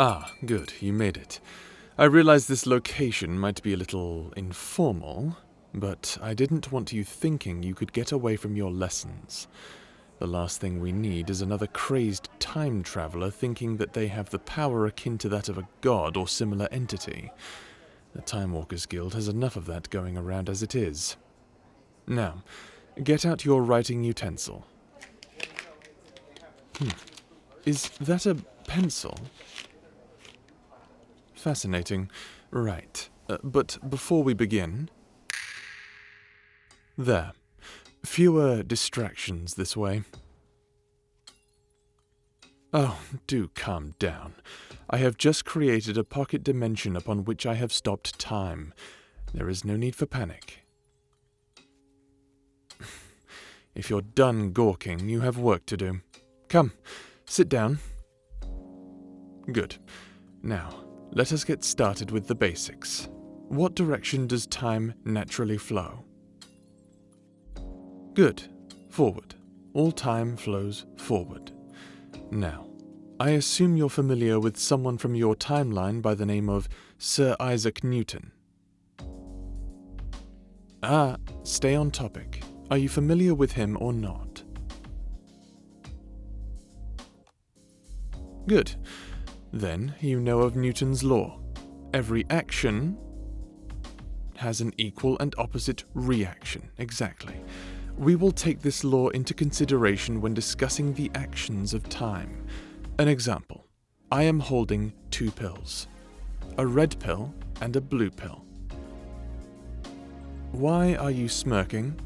Ah, good, you made it. I realize this location might be a little informal, but I didn't want you thinking you could get away from your lessons. The last thing we need is another crazed time traveler thinking that they have the power akin to that of a god or similar entity. The Time Walkers Guild has enough of that going around as it is. Now, get out your writing utensil. Is that a pencil? Fascinating. Right. But before we begin... There. Fewer distractions this way. Oh, do calm down. I have just created a pocket dimension upon which I have stopped time. There is no need for panic. If you're done gawking, you have work to do. Come, sit down. Good. Now, let us get started with the basics. What direction does time naturally flow? Good. Forward. All time flows forward. Now, I assume you're familiar with someone from your timeline by the name of Sir Isaac Newton. Stay on topic. Are you familiar with him or not? Good. Then you know of Newton's law. Every action has an equal and opposite reaction. Exactly. We will take this law into consideration when discussing the actions of time. An example. I am holding 2 pills. A red pill and a blue pill. Why are you smirking?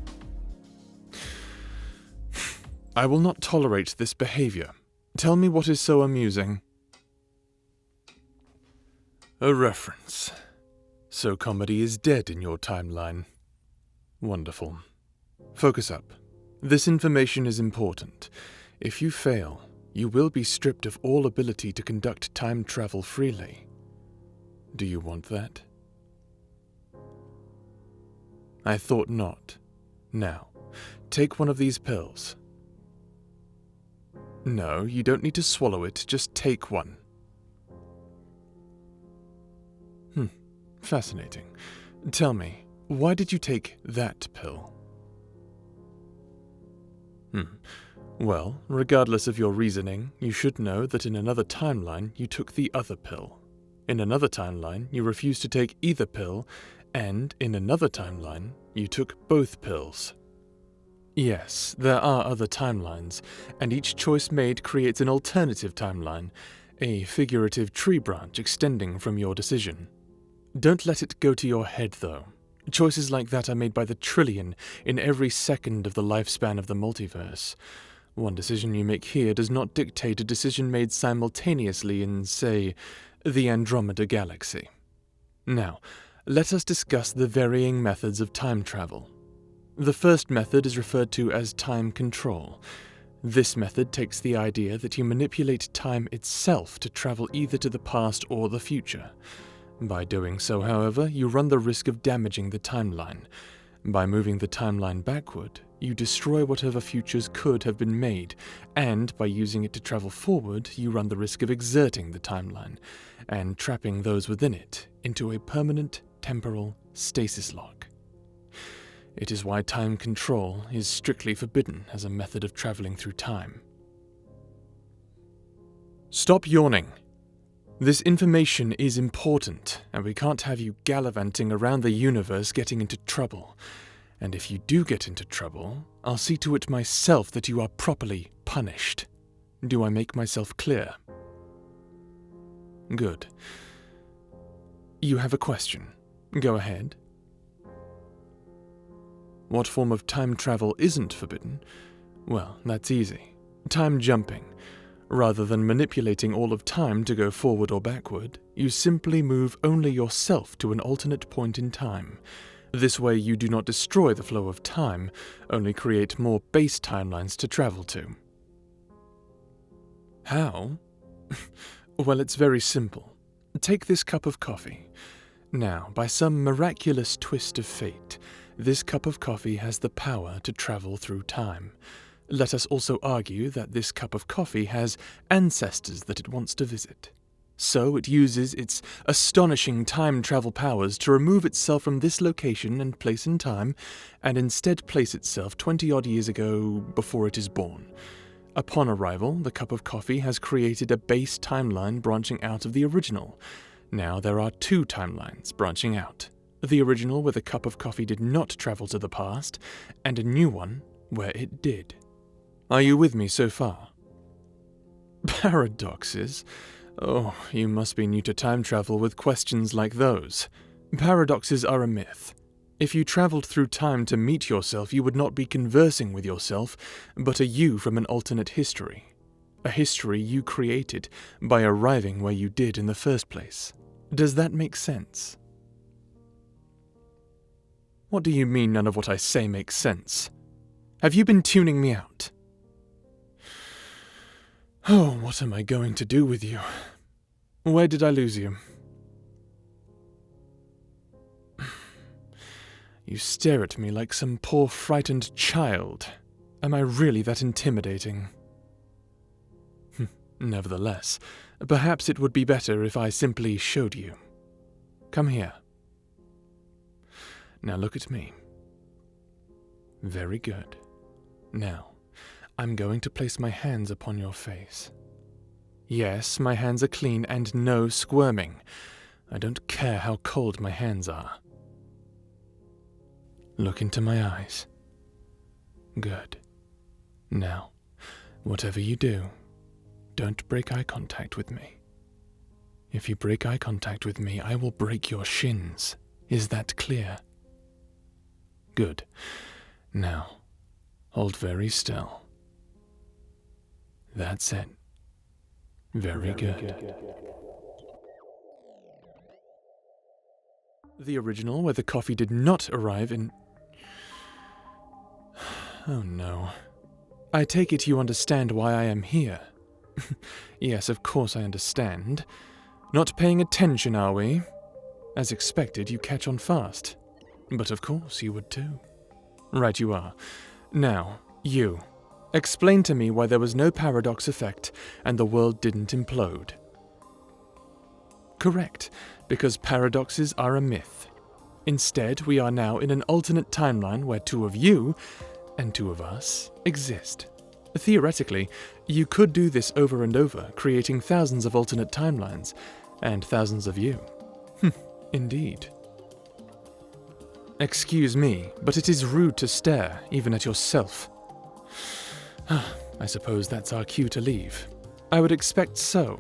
I will not tolerate this behavior. Tell me what is so amusing. A reference. So comedy is dead in your timeline. Wonderful. Focus up. This information is important. If you fail, you will be stripped of all ability to conduct time travel freely. Do you want that? I thought not. Now, take one of these pills. No, you don't need to swallow it, just take one. Fascinating. Tell me, why did you take that pill? Well, regardless of your reasoning, you should know that in another timeline you took the other pill. In another timeline, you refused to take either pill, and in another timeline, you took both pills. Yes, there are other timelines, and each choice made creates an alternative timeline, a figurative tree branch extending from your decision. Don't let it go to your head, though. Choices like that are made by the trillion in every second of the lifespan of the multiverse. One decision you make here does not dictate a decision made simultaneously in, say, the Andromeda Galaxy. Now, let us discuss the varying methods of time travel. The first method is referred to as time control. This method takes the idea that you manipulate time itself to travel either to the past or the future. By doing so, however, you run the risk of damaging the timeline. By moving the timeline backward, you destroy whatever futures could have been made, and by using it to travel forward, you run the risk of exerting the timeline, and trapping those within it into a permanent temporal stasis lock. It is why time control is strictly forbidden as a method of traveling through time. Stop yawning. This information is important, and we can't have you gallivanting around the universe getting into trouble. And if you do get into trouble, I'll see to it myself that you are properly punished. Do I make myself clear? Good. You have a question. Go ahead. What form of time travel isn't forbidden? Well, that's easy. Time jumping. Rather than manipulating all of time to go forward or backward, you simply move only yourself to an alternate point in time. This way you do not destroy the flow of time, only create more base timelines to travel to. How? Well, it's very simple. Take this cup of coffee. Now, by some miraculous twist of fate, this cup of coffee has the power to travel through time. Let us also argue that this cup of coffee has ancestors that it wants to visit. So it uses its astonishing time travel powers to remove itself from this location and place in time, and instead place itself 20-odd years ago before it is born. Upon arrival, the cup of coffee has created a base timeline branching out of the original. Now there are two timelines branching out. The original where the cup of coffee did not travel to the past, and a new one where it did. Are you with me so far? Paradoxes? Oh, you must be new to time travel with questions like those. Paradoxes are a myth. If you travelled through time to meet yourself, you would not be conversing with yourself, but a you from an alternate history. A history you created by arriving where you did in the first place. Does that make sense? What do you mean none of what I say makes sense? Have you been tuning me out? Oh, what am I going to do with you? Where did I lose you? You stare at me like some poor frightened child. Am I really that intimidating? Nevertheless, perhaps it would be better if I simply showed you. Come here. Now look at me. Very good. Now, I'm going to place my hands upon your face. Yes, my hands are clean and no squirming. I don't care how cold my hands are. Look into my eyes. Good. Now, whatever you do, don't break eye contact with me. If you break eye contact with me, I will break your shins. Is that clear? Good. Now, hold very still. That's it. Very good. The original, where the coffee did not arrive in... Oh no. I take it you understand why I am here. Yes, of course I understand. Not paying attention, are we? As expected, you catch on fast. But of course you would too. Right you are. Now, you. Explain to me why there was no paradox effect and the world didn't implode. Correct, because paradoxes are a myth. Instead, we are now in an alternate timeline where two of you, and two of us, exist. Theoretically, you could do this over and over, creating thousands of alternate timelines, and thousands of you. Indeed. Excuse me, but it is rude to stare, even at yourself. I suppose that's our cue to leave. I would expect so.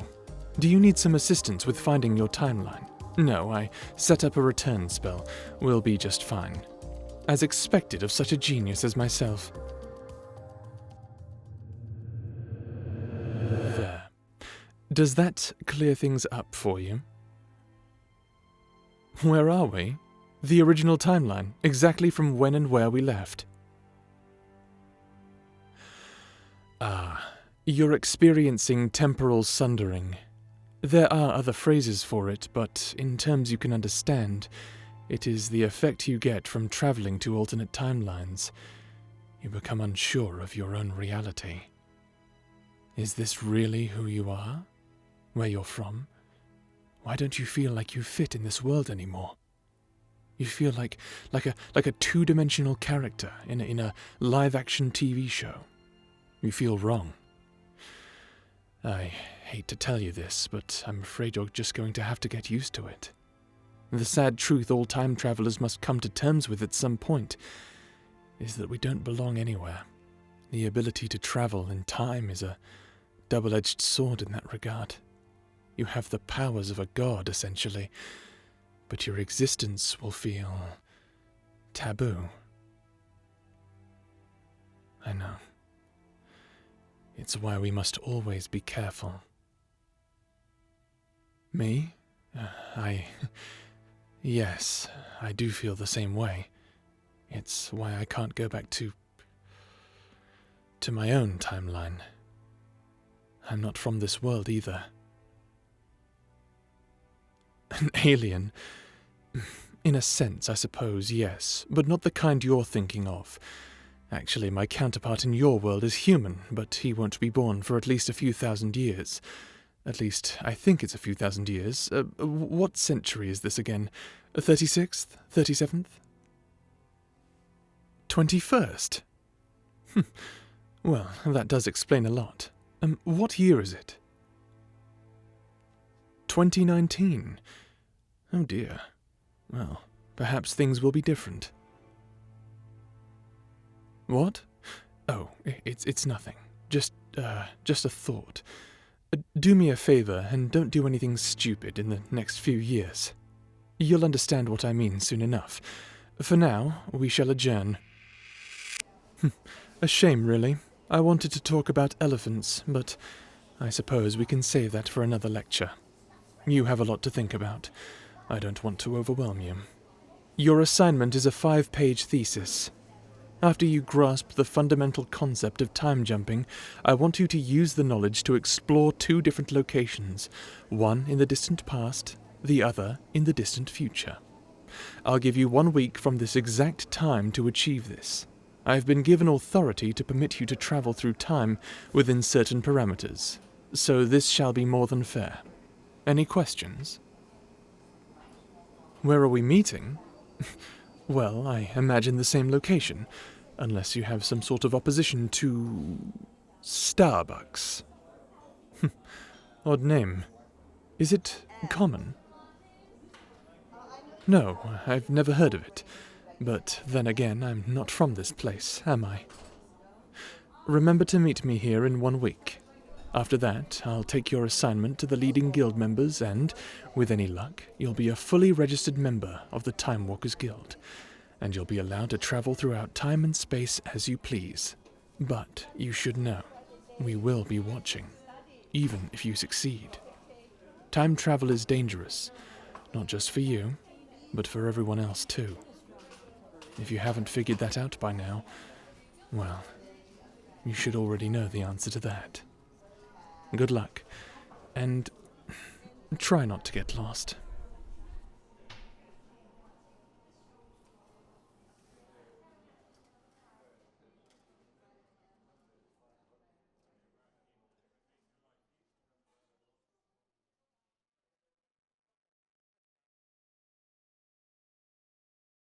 Do you need some assistance with finding your timeline? No, I set up a return spell. We'll be just fine. As expected of such a genius as myself. There. Does that clear things up for you? Where are we? The original timeline, exactly from when and where we left. Ah, you're experiencing temporal sundering. There are other phrases for it, but in terms you can understand, it is the effect you get from traveling to alternate timelines. You become unsure of your own reality. Is this really who you are? Where you're from? Why don't you feel like you fit in this world anymore? You feel like a two-dimensional character in a live-action TV show. You feel wrong. I hate to tell you this, but I'm afraid you're just going to have to get used to it. The sad truth all time travelers must come to terms with at some point is that we don't belong anywhere. The ability to travel in time is a double-edged sword in that regard. You have the powers of a god, essentially, but your existence will feel taboo. I know. It's why we must always be careful. Me? Yes, I do feel the same way. It's why I can't go back to my own timeline. I'm not from this world either. An alien? In a sense, I suppose, yes, but not the kind you're thinking of. Actually, my counterpart in your world is human, but he won't be born for at least a few thousand years. At least, I think it's a few thousand years. What century is this again? 36th? 37th? 21st? Well, that does explain a lot. What year is it? 2019. Oh dear. Well, perhaps things will be different. What? Oh, it's nothing. Just a thought. Do me a favor and don't do anything stupid in the next few years. You'll understand what I mean soon enough. For now, we shall adjourn. A shame, really. I wanted to talk about elephants, but I suppose we can save that for another lecture. You have a lot to think about. I don't want to overwhelm you. Your assignment is a 5-page thesis. After you grasp the fundamental concept of time jumping, I want you to use the knowledge to explore 2 different locations, one in the distant past, the other in the distant future. I'll give you 1 week from this exact time to achieve this. I've been given authority to permit you to travel through time within certain parameters, so this shall be more than fair. Any questions? Where are we meeting? Well, I imagine the same location, unless you have some sort of opposition to Starbucks. Odd name. Is it common? No, I've never heard of it. But then again, I'm not from this place, am I? Remember to meet me here in 1 week. After that, I'll take your assignment to the leading guild members and, with any luck, you'll be a fully registered member of the Time Walkers Guild, and you'll be allowed to travel throughout time and space as you please. But you should know, we will be watching, even if you succeed. Time travel is dangerous, not just for you, but for everyone else too. If you haven't figured that out by now, well, you should already know the answer to that. Good luck, and try not to get lost.